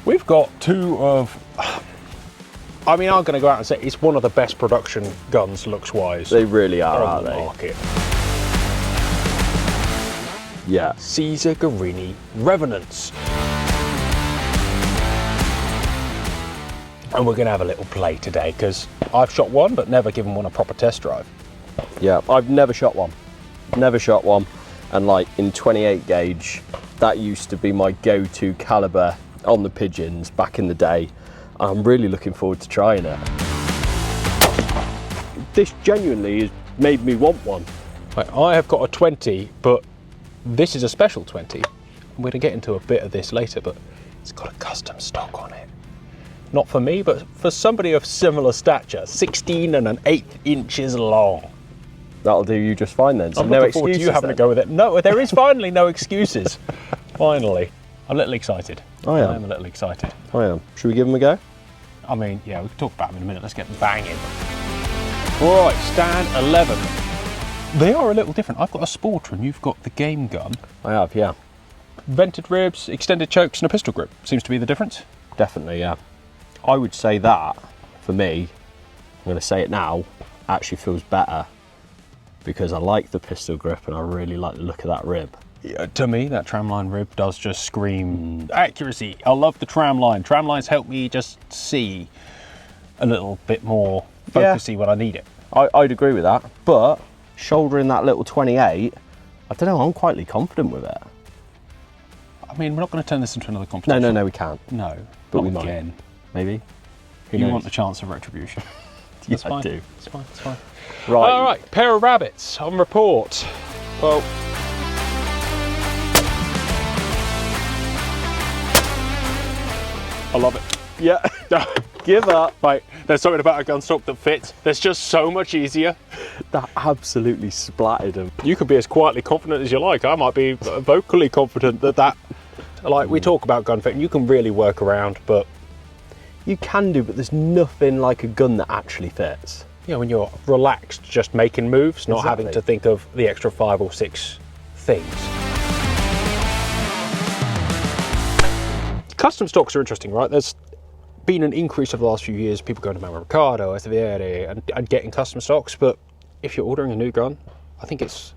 We've got two of, I mean, I'm going to go out and say it's one of the best production guns looks-wise. They really are, on aren't the they? market. Yeah. Caesar Guerini Revenants. And we're going to have a little play today because I've shot one but never given one a proper test drive. Yeah, I've never shot one. Never shot one. And like in 28 gauge, that used to be my go-to caliber on the pigeons back in the day. I'm really looking forward to trying it. This genuinely has made me want one. Right, I have got a 20, but this is a special 20. We're going to get into a bit of this later, but it's got a custom stock on it. Not for me, but for somebody of similar stature, 16 and an 1/8 inches long. That'll do you just fine then. So I'm no looking forward to excuses you having then. to go with it. No, there is finally no excuses. Finally. I'm a little excited. I am. I'm a little excited. I am. Should we give them a go? I mean, yeah, we can talk about them in a minute. Let's get them banging. All right, stand 11. They are a little different. I've got a sporter and you've got the game gun. I have, yeah. Vented ribs, extended chokes and a pistol grip. Seems to be the difference. Definitely, yeah. I would say that, for me, I'm going to say it now, actually feels better because I like the pistol grip and I really like the look of that rib. Yeah, to me, that tramline rib does just scream accuracy. I love the tramline. Tramlines help me just see a little bit more focusy when I need it. I'd agree with that, but shouldering that little 28, I don't know, I'm quietly confident with it. I mean, we're not going to turn this into another competition. No, we can't. No, But not we might. again. Maybe. Who You knows? want the chance of retribution. Yes, That's fine. I do. It's fine, it's fine. Right. All right, pair of rabbits on report. Well, I love it. Yeah. Give up. Right, there's something about a gun stock that fits. That's just so much easier. That absolutely splattered him. You can be as quietly confident as you like. I might be vocally confident that like we talk about gun fit and you can really work around, but You can do, but there's nothing like a gun that actually fits. you know, when you're relaxed just making moves, not having Exactly. to think of the extra 5 or 6 things. Custom stocks are interesting, right? There's been an increase over the last few years, people going to Mauro Riccardo, Estiviere, and getting custom stocks, but if you're ordering a new gun, I think it's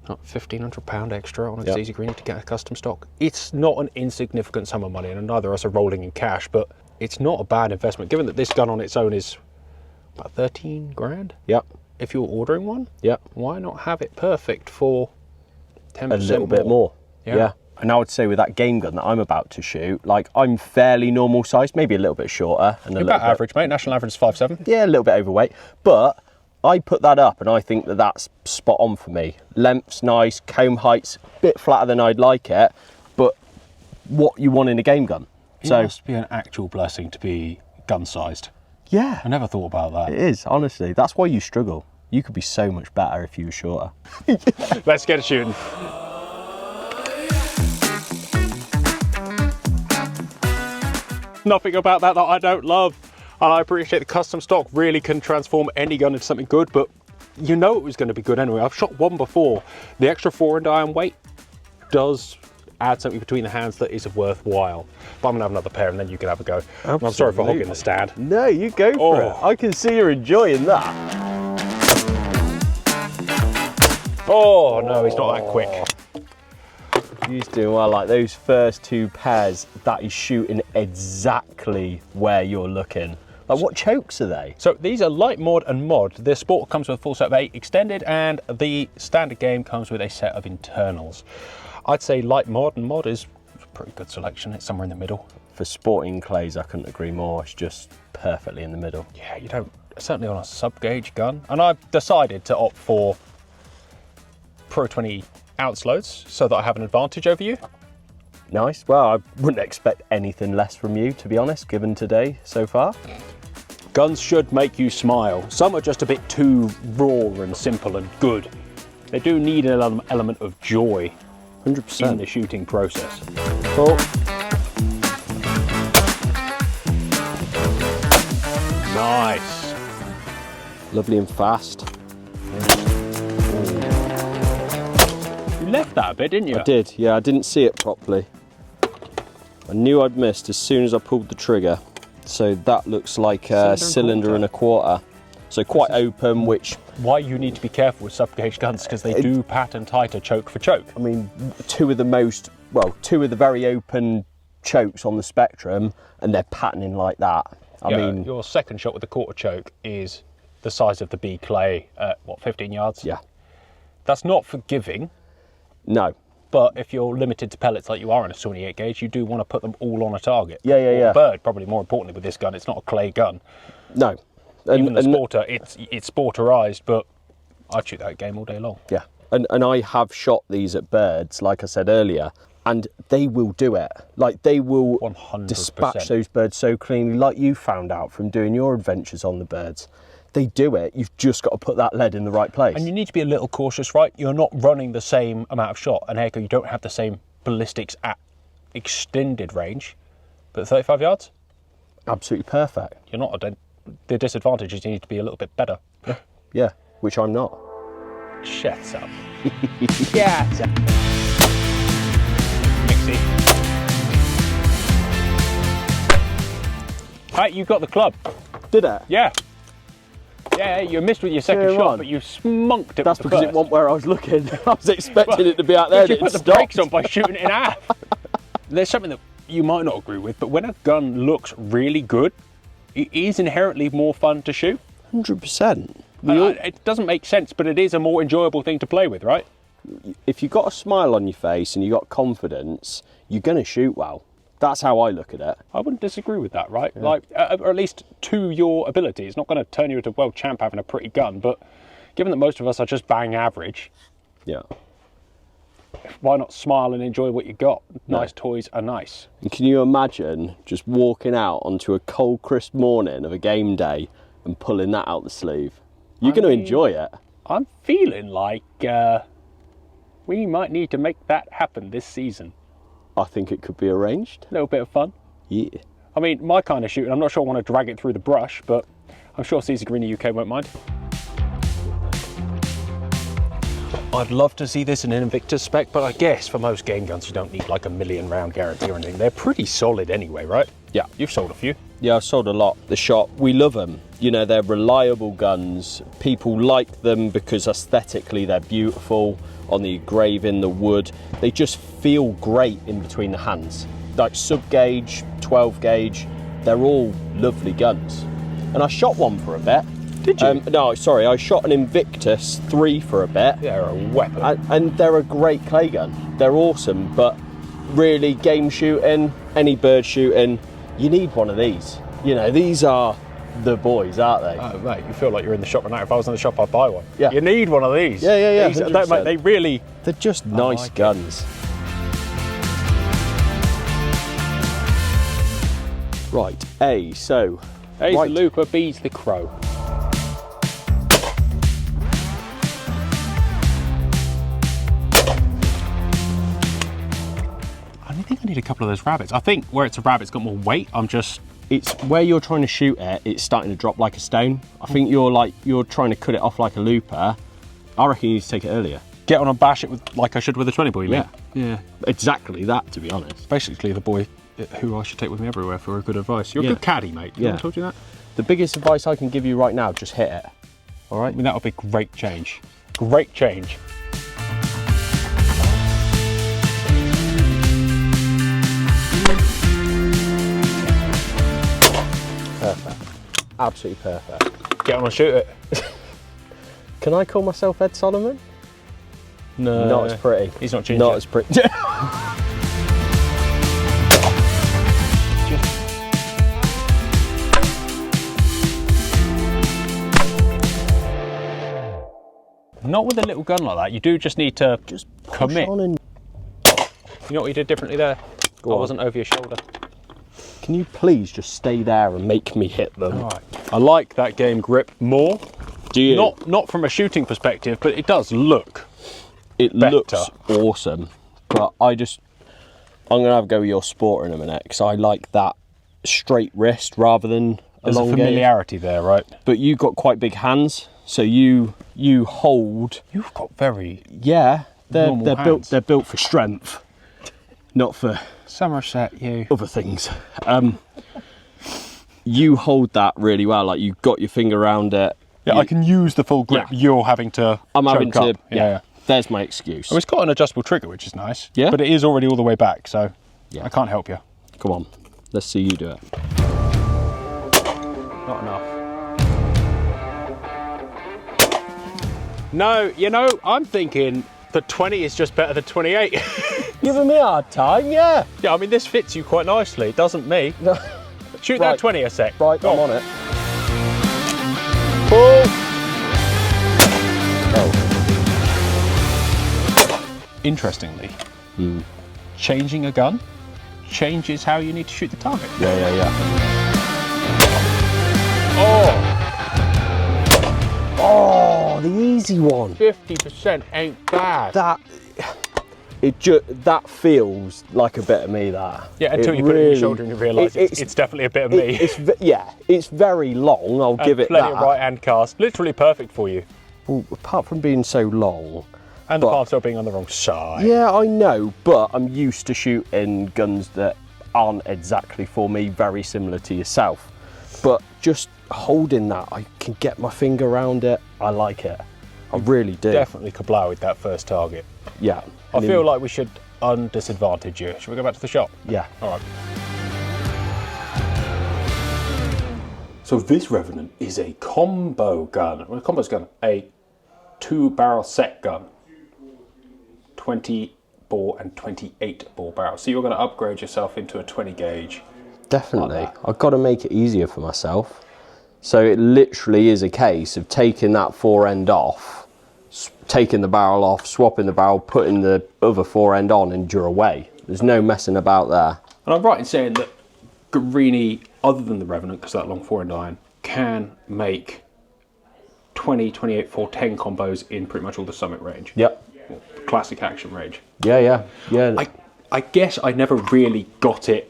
£1,500 extra on a Caesar Guerini to get a custom stock. It's not an insignificant sum of money, and neither of us are rolling in cash, but it's not a bad investment, given that this gun on its own is about 13 grand. Yep. If you're ordering one, Yep. why not have it perfect for 10% A little bit more. Yeah. And I would say with that game gun that I'm about to shoot, like I'm fairly normal size, maybe a little bit shorter. And You're about average, mate. National average is 5'7". Yeah, a little bit overweight. But I put that up and I think that that's spot on for me. Length's nice, comb height's a bit flatter than I'd like it, but what you want in a game gun. It So, must be an actual blessing to be gun-sized. yeah, I never thought about that. it is, honestly. That's why you struggle. You could be so much better if you were shorter. Let's get it shooting. Nothing about that I don't love. And I appreciate the custom stock really can transform any gun into something good, but you know it was going to be good anyway. I've shot one before. The extra 4-inch iron weight does add something between the hands that is worthwhile. But I'm going to have another pair and then you can have a go. I'm sorry for hogging the stand. No, you go for it. I can see you're enjoying that. Oh, no, he's not that quick. He's doing well. Like those first 2 pairs, that is shooting exactly where you're looking. Like what chokes are they? So these are light mod and mod. The sport comes with a full set of 8 extended and the standard game comes with a set of internals. I'd say light mod and mod is a pretty good selection. It's somewhere in the middle. For sporting clays, I couldn't agree more. It's just perfectly in the middle. Yeah, you don't, certainly on a sub-gauge gun. And I've decided to opt for Pro 20 ounce loads so that I have an advantage over you. Nice. Well, I wouldn't expect anything less from you, to be honest, given today so far. Guns should make you smile. Some are just a bit too raw and simple and good. They do need an element of joy 100%. in the shooting process. Cool. Nice. Lovely and fast. You left that a bit, didn't you? I did, yeah, I didn't see it properly. I knew I'd missed as soon as I pulled the trigger. So that looks like a cylinder and a quarter. So quite open, which... Why you need to be careful with sub-gauge guns, because they do pattern tighter choke for choke. I mean, two of the very open chokes on the spectrum, and they're patterning like that. I mean... Your second shot with the quarter choke is the size of the B clay at, what, 15 yards? Yeah. That's not forgiving. No. But if you're limited to pellets like you are in a 28 gauge, you do want to put them all on a target. Yeah. A bird, probably more importantly with this gun. It's not a clay gun. No. Even the sporter, it's sporterized, but I'd shoot that game all day long. Yeah. And I have shot these at birds, like I said earlier, and they will do it. Like, they will 100%. dispatch those birds so cleanly, like you found out from doing your adventures on the birds. They do it. You've just got to put that lead in the right place. And you need to be a little cautious, right? You're not running the same amount of shot, and you don't have the same ballistics at extended range, but 35 yards? Absolutely perfect. You're not the disadvantage is you need to be a little bit better. Yeah, which I'm not. Shut up. Yeah. Mixie. Right, you got the club. Did it? Yeah. Yeah, you missed with your second shot, but you smonked it. That's with the because first. it wasn't where I was looking. I was expecting it to be out there. You put the brakes on by shooting it in half. There's something that you might not agree with, but when a gun looks really good, it is inherently more fun to shoot. 100%. It doesn't make sense, but it is a more enjoyable thing to play with, right? If you've got a smile on your face and you've got confidence, you're going to shoot well. That's how I look at it. I wouldn't disagree with that, right? Yeah. Like, or at least to your ability. It's not going to turn you into a world champ having a pretty gun, but given that most of us are just bang average, yeah, why not smile and enjoy what you got? Nice toys are nice. And can you imagine just walking out onto a cold, crisp morning of a game day and pulling that out the sleeve? You're going to enjoy it. I'm feeling like we might need to make that happen this season. I think it could be arranged. A little bit of fun. Yeah. I mean, my kind of shooting, I'm not sure I want to drag it through the brush, but I'm sure Caesar Guerini UK won't mind. I'd love to see this in an Invictus spec, but I guess for most game guns you don't need like a 1,000,000 round guarantee or anything. They're pretty solid anyway, right? Yeah. You've sold a few. Yeah, I've sold a lot. The shop, we love them. You know, they're reliable guns. People like them because aesthetically they're beautiful. On the engraving, the wood, they just feel great in between the hands. Like sub-gauge, 12 gauge, they're all lovely guns. And I shot one for a bit. Did you? No, sorry, I shot an Invictus 3 for a bit. They're a weapon. And they're a great clay gun. They're awesome, but really game shooting, any bird shooting, you need one of these. You know, these are the boys, aren't they? Oh, mate, you feel like you're in the shop right now. If I was in the shop, I'd buy one. Yeah. You need one of these. Yeah. Mate, they really... They're just nice guns. Right, A's the looper, B's the crow. I think I need a couple of those rabbits. I think where it's a rabbit, it's got more weight. It's where you're trying to shoot it, it's starting to drop like a stone. I think you're trying to cut it off like a looper. I reckon you need to take it earlier. Get on and bash it with like I should with a 20 boy, yeah. Yeah. Exactly that, to be honest. Basically the boy who I should take with me everywhere for a good advice. You're a good caddy, mate. Yeah. I told you that? The biggest advice I can give you right now, just hit it. All right? I mean, that would be great change. Great change. Perfect. Absolutely perfect. Get on and shoot it. Can I call myself Ed Solomon? No. Not as pretty. He's not ginger. Not as pretty. Not with a little gun like that. You do just need to just commit. On and... You know what you did differently there? I wasn't over your shoulder. Can you please just stay there and make me hit them? All right. I like that game grip more. Do you? Not from a shooting perspective, but it does look. It looks awesome. But I'm gonna have a go with your sport in a minute because I like that straight wrist rather than There's a familiarity there, right? But you've got quite big hands, so you hold. You've got very they're built built for strength. not for Somerset, you. other things. You hold that really well, like you've got your finger around it. Yeah, I can use the full grip. Yeah. You're having to. I'm having choke to. up. Yeah. There's my excuse. Oh, it's got an adjustable trigger, which is nice. Yeah. But it is already all the way back, so Yeah. I can't help you. Come on, let's see you do it. Not enough. No, you know, I'm thinking the 20 is just better than 28. Giving me a hard time, yeah. Yeah, I mean, this fits you quite nicely, doesn't me? No. Shoot Right. that 20 a sec. Right, Go I'm on it. Pull. Oh. Interestingly, changing a gun changes how you need to shoot the target. Yeah. Oh, Oh, the easy one. 50% ain't bad. That feels like a bit of me. That. Yeah, until you put it on your shoulder and you realise it's definitely a bit of me. It's very long. I'll give it plenty that. of right-hand cast, literally perfect for you. Well, apart from being so long. And the palm still being on the wrong side. Yeah, I know, but I'm used to shooting guns that aren't exactly for me, very similar to yourself. But just holding that, I can get my finger around it. I like it. I really do. Definitely kablow with that first target. Yeah. I feel like we should undisadvantage you. Should we go back to the shop? Yeah. All right. So this Revenant is a combo gun. Well, a combo's gun, a 2-barrel set gun. 20 bore and 28 bore barrel. So you're going to upgrade yourself into a 20 gauge. Definitely. I've got to make it easier for myself. So it literally is a case of taking that fore end off, taking the barrel off, swapping the barrel, putting the other fore end on, and you're away. There's no messing about there. And I'm right in saying that Guerini, other than the Revenant, because that long fore end iron, can make 20, 28, 410 combos in pretty much all the Summit range. Yep. Classic action range. Yeah. I guess I never really got it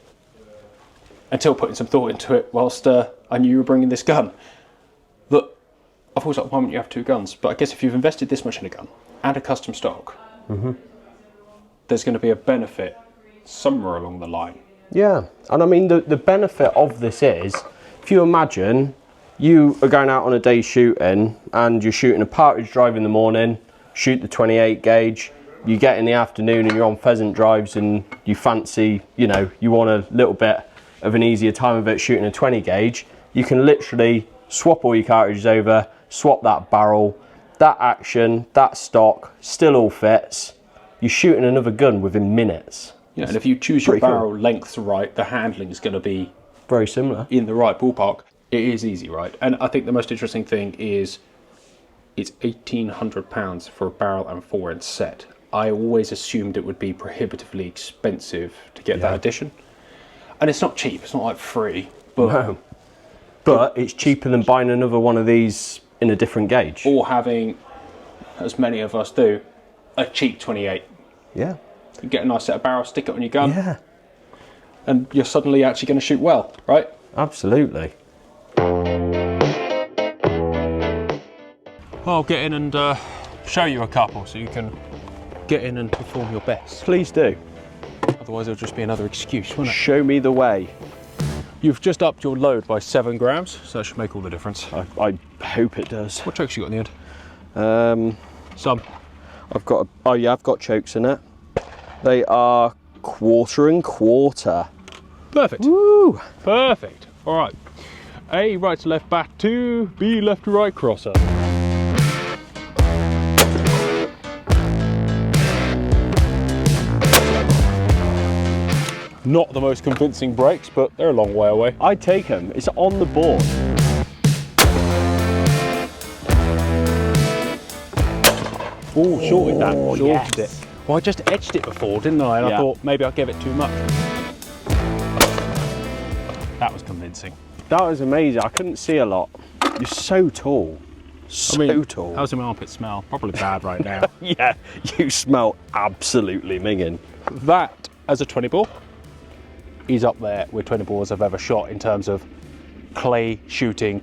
until putting some thought into it whilst I knew you were bringing this gun. That I've always thought, why wouldn't you have two guns? But I guess if you've invested this much in a gun and a custom stock, there's going to be a benefit somewhere along the line. Yeah, and I mean the benefit of this is, if you imagine you are going out on a day shooting and you're shooting a partridge drive in the morning, shoot the 28 gauge, you get in the afternoon and you're on pheasant drives and you fancy, you know, you want a little bit of an easier time of it shooting a 20 gauge, you can literally swap all your cartridges over, swap that barrel, that action, that stock, still all fits. You're shooting another gun within minutes. Yeah, and if you choose your pretty cool. barrel lengths right, the handling is going to be Very similar. in the right ballpark. It is easy, right? And I think the most interesting thing is it's £1,800 for a barrel and fore end set. I always assumed it would be prohibitively expensive to get that addition. And it's not cheap, it's not like free. But No. But it's cheaper than buying another one of these in a different gauge. or having, as many of us do, a cheap 28. Yeah. You get a nice set of barrels, stick it on your gun, Yeah. and you're suddenly actually going to shoot well, right? Absolutely. I'll get in and show you a couple so you can get in and perform your best. Please do. Otherwise it'll just be another excuse, won't it? Show me the way. You've just upped your load by 7 grams, so that should make all the difference. I hope it does. What chokes you got in the end? Some. I've got, I've got chokes in it. They are 1/4 and 1/4. Perfect. Woo! Perfect. All right. A right to left back 2, B left to right crosser. Not the most convincing brakes, but they're a long way away. I take them. It's on the board. Oh, shorted that. Oh, Shorted yes. it. Well, I just edged it before, didn't I? And I Yeah. thought maybe I gave it too much. That was convincing. That was amazing. I couldn't see a lot. You're so tall. So tall. How's my armpit smell? Probably bad right now. Yeah, you smell absolutely minging. That, as a 20 bore, is up there with 20 bores I've ever shot in terms of clay shooting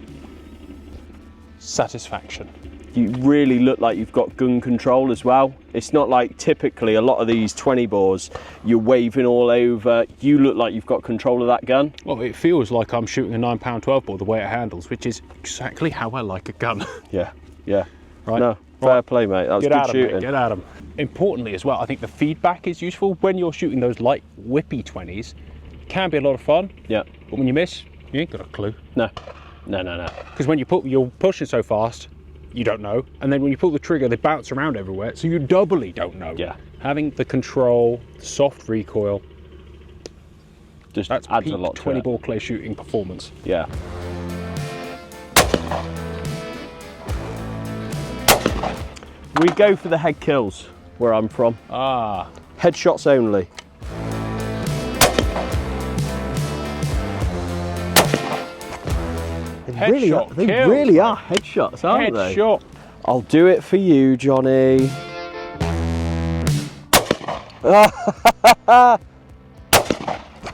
satisfaction. You really look like you've got gun control as well. It's not like typically a lot of these 20 bores, you're waving all over. You look like you've got control of that gun. Well, it feels like I'm shooting a 9-pound 12 bore the way it handles, which is exactly how I like a gun. Yeah, yeah. Right? No, fair play, mate. That was Get good at 'em, shooting. mate, get at 'em. Importantly as well, I think the feedback is useful. When you're shooting those light whippy 20s, it can be a lot of fun. Yeah. But when you miss, you ain't got a clue. No, no, no, no. Because when you're pushing so fast, you don't know. And then when you pull the trigger, they bounce around everywhere, so you doubly don't know. Yeah. Having the control, soft recoil, Just that's adds peak a lot to 20 it. ball clay shooting performance. Yeah. We go for the head kills where I'm from. Ah. Headshots only. They really are headshots, aren't they? Headshot. I'll do it for you, Johnny.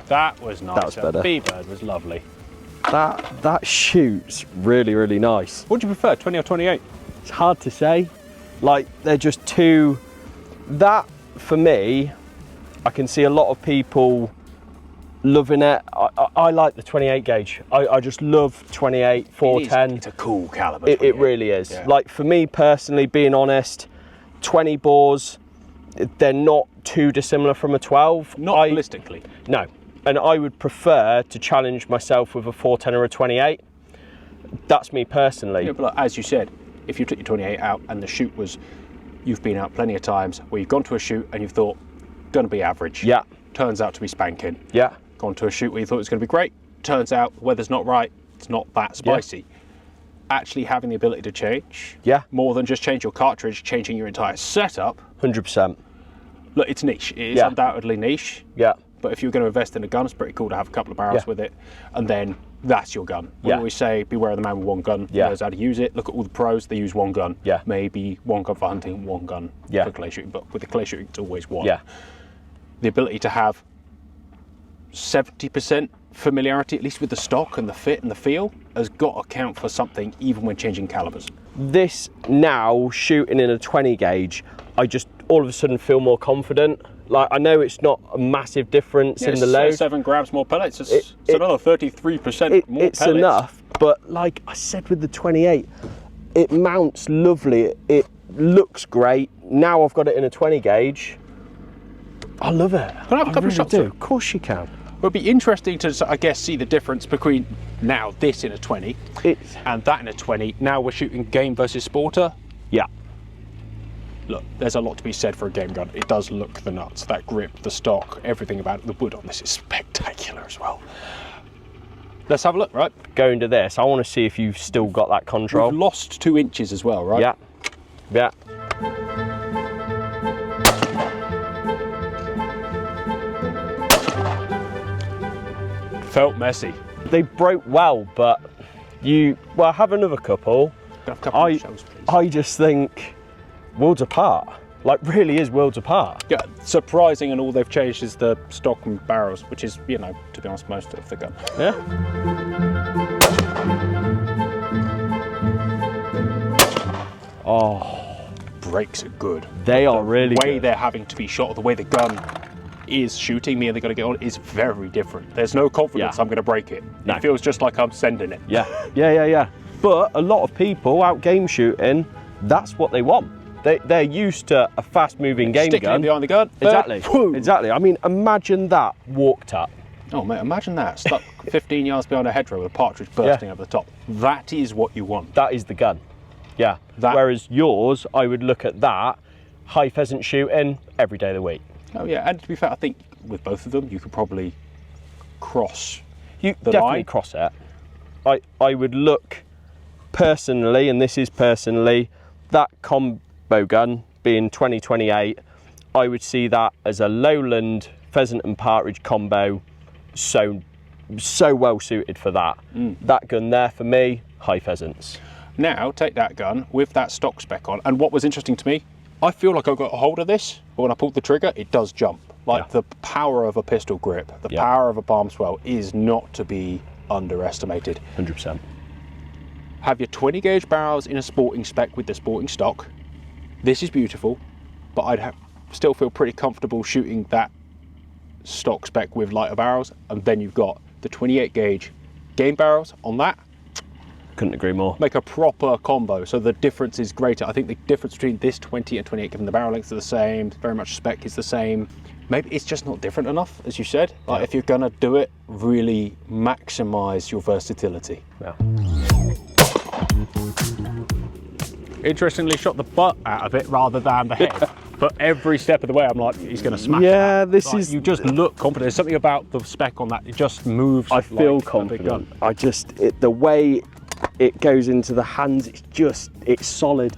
That was nice. That was better. B-bird was lovely. That shoots really, really nice. What do you prefer, 20 or 28? It's hard to say. Like, they're just too... That, for me, I can see a lot of people loving it. I like the 28 gauge. I just love 28, 410. It's a cool caliber. It really is. Yeah. Like, for me personally, being honest, 20 bores, they're not too dissimilar from a 12. Not ballistically. No. And I would prefer to challenge myself with a 410 or a 28. That's me personally. Yeah, but like, as you said, if you took your 28 out and the shoot was, you've been out plenty of times where you've gone to a shoot and you've thought, gonna be average. Yeah. Turns out to be spanking. Yeah. Gone to a shoot where you thought it was gonna be great. Turns out the weather's not right. It's not that spicy. Actually having the ability to change. Yeah. More than just change your cartridge, changing your entire setup. 100%. Look, it's niche. It is Yeah. undoubtedly niche. Yeah. But if you're going to invest in a gun, it's pretty cool to have a couple of barrels Yeah. with it, and then that's your gun. We Yeah. always say, beware of the man with one gun. Yeah. He knows how to use it. Look at all the pros, they use one gun. Yeah. Maybe one gun for hunting, one gun Yeah. for clay shooting, but with the clay shooting, it's always one. Yeah. The ability to have 70% familiarity, at least with the stock and the fit and the feel, has got to count for something, even when changing calibers. This now, shooting in a 20 gauge, I just all of a sudden feel more confident. Like, I know it's not a massive difference in the load. 7 grams more pellets. It's another 33% more It's pellets. enough, but like I said with the 28, it mounts lovely. It looks great. Now I've got it in a 20 gauge. I love it. Can I have a couple of shots do. of it? Of course you can. It would be interesting to, I guess, see the difference between now this in a 20 and that in a 20. Now we're shooting game versus sporter. Yeah. Look, there's a lot to be said for a game gun. It does look the nuts. That grip, the stock, everything about it. The wood on this is spectacular as well. Let's have a look, right? Going to this, I want to see if you've still got that control. We've lost 2 inches as well, right? Yeah. Yeah. Felt messy. They broke well, but have another couple. Can I have a couple of shells, please? I just think worlds apart. Like, really is worlds apart. Yeah, surprising, and all they've changed is the stock and barrels, which is, you know, to be honest, most of the gun. Yeah. Oh, Brakes are good. they are really The way good. they're having to be shot, the way the gun is shooting me and they're going to get on is very different. There's no confidence Yeah. I'm going to break it. No. It feels just like I'm sending it. Yeah, yeah. But a lot of people out game shooting, that's what they want. They're used to a fast-moving game Sticking gun. it behind the gun. Exactly. Whoo. Exactly. I mean, imagine that walked up. Oh mate, imagine that stuck 15 yards behind a hedgerow with a partridge bursting over the top. That is what you want. That is the gun. Yeah. Whereas yours, I would look at that high pheasant shooting every day of the week. Oh yeah, and to be fair, I think with both of them, you could probably cross. You the definitely line. cross it. I would look personally, and this is personally, that combo gun being 2028, I would see that as a lowland pheasant and partridge combo, so well suited for that. That gun there for me, high pheasants. Now take that gun with that stock spec on, and what was interesting to me, I feel like I got a hold of this, but when I pulled the trigger, it does jump. Like the power of a pistol grip, the power of a palm swell is not to be underestimated. 100%. have your 20 gauge barrels in a sporting spec with the sporting stock. This is beautiful, but still feel pretty comfortable shooting that stock spec with lighter barrels. And then you've got the 28 gauge game barrels on that. Couldn't agree more. Make a proper combo, so the difference is greater. I think the difference between this 20 and 28, given the barrel lengths are the same, very much spec is the same. Maybe it's just not different enough, as you said. Like, if you're gonna do it, really maximize your versatility. Yeah. Interestingly, shot the butt out of it rather than the head. But every step of the way, I'm like, he's going to smash it. Yeah, this Like, is... You just look confident. There's something about the spec on that. It just moves. I feel like confident. The way it goes into the hands, it's solid.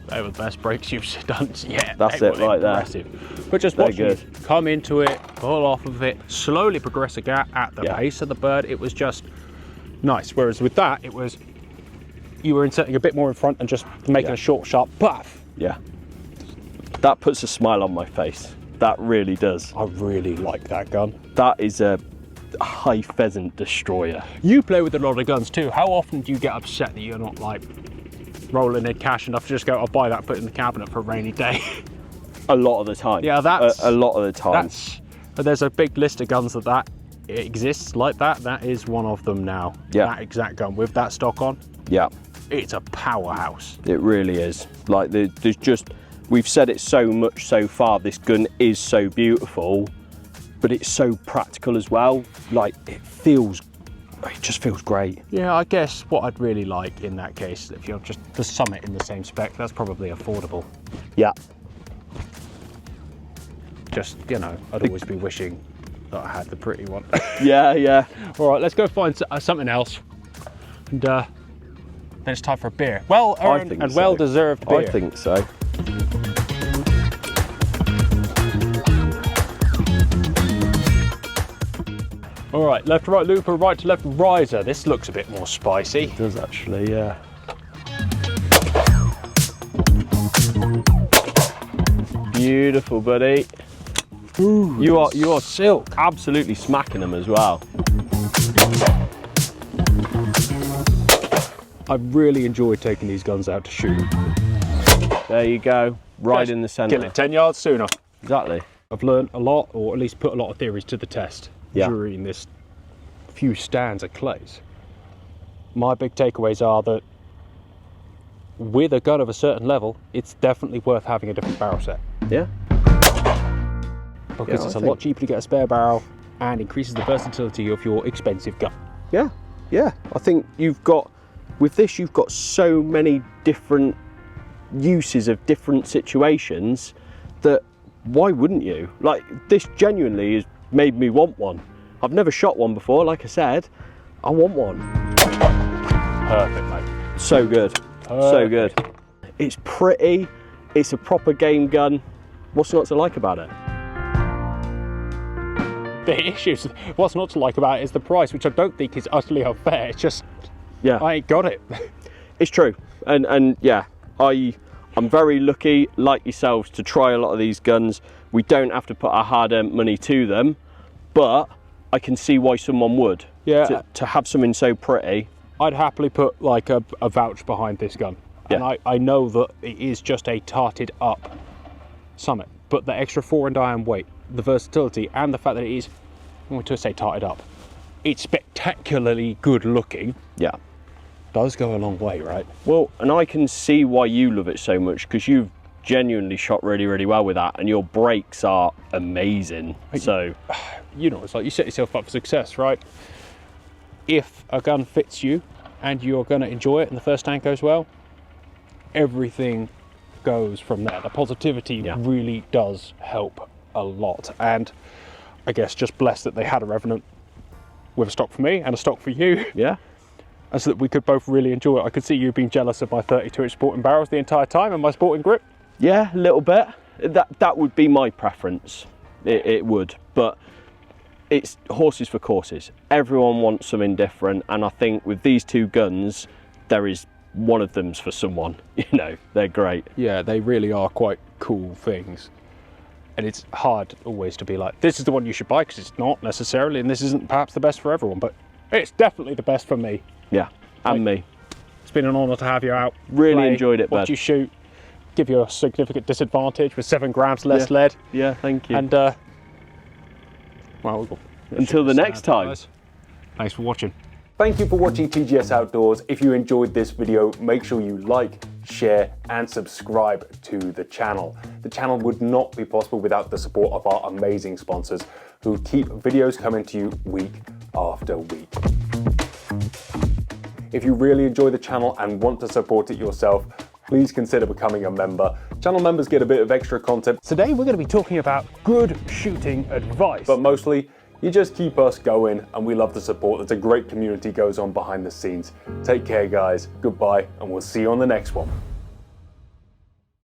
They were the best breaks you've done yet. That's They it were right there. impressive. But just They're watching good. it come into it, pull off of it, slowly progress a gap at the base of the bird, it was just nice. Whereas with that, it was, you were inserting a bit more in front and just making a short, sharp puff. Yeah. That puts a smile on my face. That really does. I really like that gun. That is a high pheasant destroyer. You play with a lot of guns too. How often do you get upset that you're not like rolling in cash enough to just go, I'll buy that, put it in the cabinet for a rainy day? A lot of the time. Yeah, that's a lot of the time. But there's a big list of guns that it exists like that. That is one of them now. Yeah. That exact gun with that stock on. Yeah. It's a powerhouse. It really is. Like there's just, we've said it so much so far, this gun is so beautiful, but it's so practical as well. Like it just feels great. Yeah, I guess what I'd really like in that case, if you're just the Summit in the same spec, that's probably affordable. Yeah. Just, you know, I'd always be wishing that I had the pretty one. Yeah, yeah. All right, let's go find something else. And then it's time for a beer. Well earned and well deserved beer. I think so. All right, left to right looper, right to left riser. This looks a bit more spicy. It does actually, yeah. Beautiful, buddy. Ooh, you are silk. Absolutely smacking them as well. I've really enjoyed taking these guns out to shoot. There you go, right in the centre. Kill it 10 yards sooner. Exactly. I've learned a lot, or at least put a lot of theories to the test during this few stands of clays. My big takeaways are that with a gun of a certain level, it's definitely worth having a different barrel set. Yeah. Because it's a lot cheaper to get a spare barrel and increases the versatility of your expensive gun. Yeah, yeah. I think with this, you've got so many different uses of different situations that why wouldn't you? Like, this genuinely has made me want one. I've never shot one before, like I said. I want one. Perfect, mate. So good. So good. It's pretty. It's a proper game gun. What's not to like about it? The issues, what's not to like about it is the price, which I don't think is utterly unfair. It's just, I ain't got it. It's true. And yeah, I'm very lucky, like yourselves, to try a lot of these guns. We don't have to put our hard-earned money to them, but I can see why someone would. Yeah. To have something so pretty. I'd happily put like a vouch behind this gun. Yeah. And I know that it is just a tarted up Summit, but the extra 4 iron weight, the versatility, and the fact that it is, I'm going to say tarted up, it's spectacularly good looking. Yeah. Does go a long way, right? Well, and I can see why you love it so much, because you've genuinely shot really, really well with that, and your breaks are amazing. So, you know, it's like you set yourself up for success, right? If a gun fits you and you're going to enjoy it and the first stand goes well, everything goes from there. The positivity really does help a lot. And I guess just blessed that they had a Revenant with a stock for me and a stock for you. Yeah. And so that we could both really enjoy it. I could see you being jealous of my 32-inch sporting barrels the entire time and my sporting grip. Yeah, a little bit. That would be my preference. It would. But it's horses for courses. Everyone wants something different, and I think with these two guns, there is one of them's for someone. You know, they're great. Yeah, they really are quite cool things. And it's hard always to be like, this is the one you should buy, because it's not necessarily, and this isn't perhaps the best for everyone, but it's definitely the best for me. Yeah, and me. It's been an honour to have you out. Really enjoyed it, watch Ben. you shoot, give you a significant disadvantage with 7 grams less lead. Yeah, thank you. And, well, until the next time. Guys. Thanks for watching. Thank you for watching TGS Outdoors. If you enjoyed this video, make sure you like, share, and subscribe to the channel. The channel would not be possible without the support of our amazing sponsors who keep videos coming to you week after week. If you really enjoy the channel and want to support it yourself, please consider becoming a member. Channel members get a bit of extra content. Today we're going to be talking about good shooting advice. But mostly, you just keep us going, and we love the support. There's a great community goes on behind the scenes. Take care, guys. Goodbye, and we'll see you on the next one.